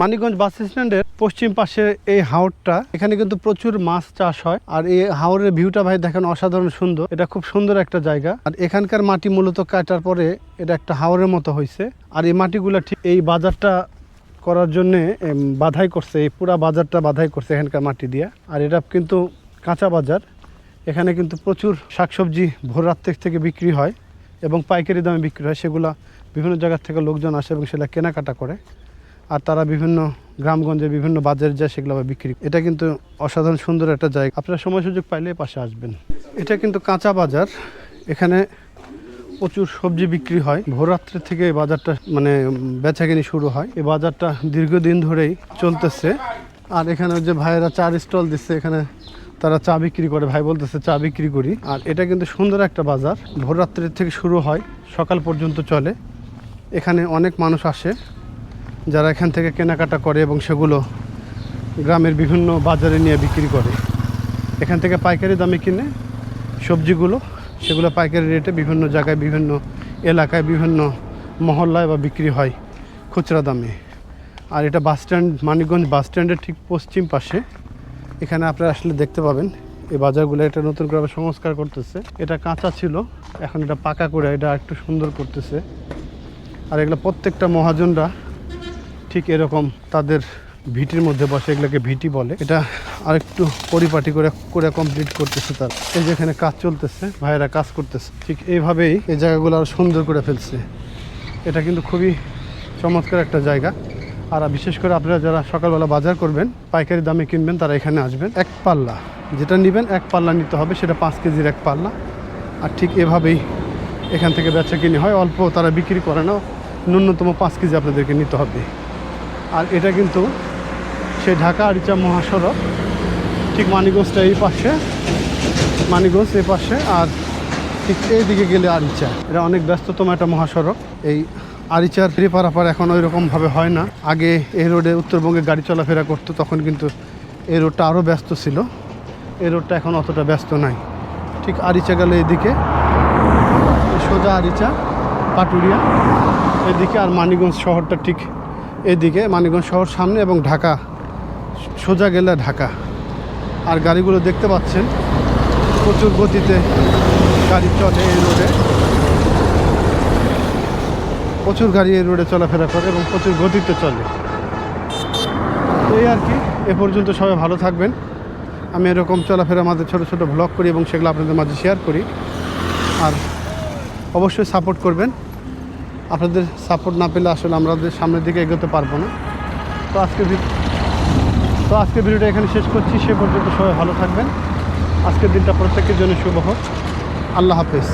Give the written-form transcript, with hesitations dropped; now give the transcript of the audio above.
মানিকগঞ্জ বাস স্ট্যান্ডের পশ্চিম পাশে এই হাওরটা, এখানে কিন্তু প্রচুর মাছ চাষ হয়। আর এই হাওরের ভিউটা ভাই দেখেন অসাধারণ সুন্দর। এটা খুব সুন্দর একটা জায়গা। আর এখানকার মাটি মূলত কাটার পরে এটা একটা হাওরের মতো হয়েছে। আর এই মাটিগুলা ঠিক এই বাজারটা করার জন্য বাধাই করছে, এই পুরা বাজারটা বাধাই করছে এখানকার মাটি দিয়ে। আর এটা কিন্তু কাঁচা বাজার, এখানে কিন্তু প্রচুর শাকসবজি ভোর রাত থেকে বিক্রি হয় এবং পাইকারি দামে বিক্রি হয়। সেগুলা বিভিন্ন জায়গা থেকে লোকজন আসে এবং সেটা কেনাকাটা করে। আর তারা বিভিন্ন গ্রামগঞ্জে বিভিন্ন বাজারে যায়, সেগুলো আবার বিক্রি। এটা কিন্তু অসাধারণ সুন্দর একটা জায়গা। আপনারা সময় সুযোগ পাইলে পাশে আসবেন। এটা কিন্তু কাঁচা বাজার, এখানে প্রচুর সবজি বিক্রি হয়। ভোররাত্রি থেকে এই বাজারটা মানে বেচাকেনি শুরু হয়। এই বাজারটা দীর্ঘদিন ধরেই চলতেছে। আর এখানে যে ভাইয়েরা চার স্টল দিচ্ছে, এখানে তারা চা বিক্রি করে। ভাই বলতেছে চা বিক্রি করি। আর এটা কিন্তু সুন্দর একটা বাজার, ভোররাত্রি থেকে শুরু হয়, সকাল পর্যন্ত চলে। এখানে অনেক মানুষ আসে যারা এখান থেকে কেনাকাটা করে এবং সেগুলো গ্রামের বিভিন্ন বাজারে নিয়ে বিক্রি করে। এখান থেকে পাইকারি দামে কিনে সবজিগুলো, সেগুলো পাইকারি রেটে বিভিন্ন জায়গায়, বিভিন্ন এলাকায়, বিভিন্ন মহল্লায় বা বিক্রি হয় খুচরা দামে। আর এটা বাস স্ট্যান্ড, মানিকগঞ্জ বাস স্ট্যান্ডের ঠিক পশ্চিম পাশে। এখানে আপনারা আসলে দেখতে পাবেন এই বাজারগুলো এটা নতুন করে সংস্কার করতেছে। এটা কাঁচা ছিল, এখন এটা পাকা করে এটা একটু সুন্দর করতেছে। আর এগুলো প্রত্যেকটা মহাজনরা ঠিক এরকম তাদের ভিটির মধ্যে বসে, এগুলোকে ভিটি বলে। এটা আরেকটু পরিপাটি করে কমপ্লিট করতেছে। তার এই যেখানে কাজ চলতেছে, ভাইয়েরা কাজ করতেছে, ঠিক এইভাবেই এই জায়গাগুলো আরো সুন্দর করে ফেলছে। এটা কিন্তু খুবই চমৎকার একটা জায়গা। আর বিশেষ করে আপনারা যারা সকালবেলা বাজার করবেন, পাইকারি দামে কিনবেন, তারা এখানে আসবেন। এক পাল্লা যেটা নেবেন, এক পাল্লা নিতে হবে, সেটা 5 কেজির এক পাল্লা। আর ঠিক এভাবেই এখান থেকে বেচা কিনে হয়। অল্প তারা বিক্রি করে না, ন্যূনতম 5 কেজি আপনাদেরকে নিতে হবে। আর এটা কিন্তু সেই ঢাকা আরিচা মহাসড়ক, ঠিক মানিকগঞ্জটা এই পাশে, মানিকগঞ্জ এই পাশে। আর ঠিক এই দিকে গেলে আরিচা। এটা অনেক ব্যস্ততম একটা মহাসড়ক। এই আরিচার ফেরি পারাপার এখন ওই রকমভাবে হয় না। আগে এই রোডে উত্তরবঙ্গে গাড়ি চলাফেরা করতো, তখন কিন্তু এই রোডটা আরও ব্যস্ত ছিল। এই রোডটা এখন অতটা ব্যস্ত নাই। ঠিক আরিচা গেলে এদিকে সোজা আরিচা, পাটুরিয়া এদিকে। আর মানিকগঞ্জ শহরটা ঠিক এদিকে, মানিকগঞ্জ শহর সামনে এবং ঢাকা সোজা গেলে ঢাকা। আর গাড়িগুলো দেখতে পাচ্ছেন প্রচুর গতিতে গাড়ি চলে এই রোডে, প্রচুর গাড়ি এই রোডে চলাফেরা করে এবং প্রচুর গতিতে চলে। এই আর কি, এ পর্যন্ত সবাই ভালো থাকবেন। আমি এরকম চলাফেরা মাঝে ছোটো ছোটো ব্লগ করি এবং সেগুলো আপনাদের মাঝে শেয়ার করি। আর অবশ্যই সাপোর্ট করবেন। আপনাদের সাপোর্ট না পেলে আসলে আমাদের সামনের দিকে এগোতে পারবো না। তো আজকের ভিডিওটা এখানে শেষ করছি। সে পর্যন্ত সবাই ভালো থাকবেন। আজকের দিনটা প্রত্যেকের জন্য শুভ হোক। আল্লাহ হাফেজ।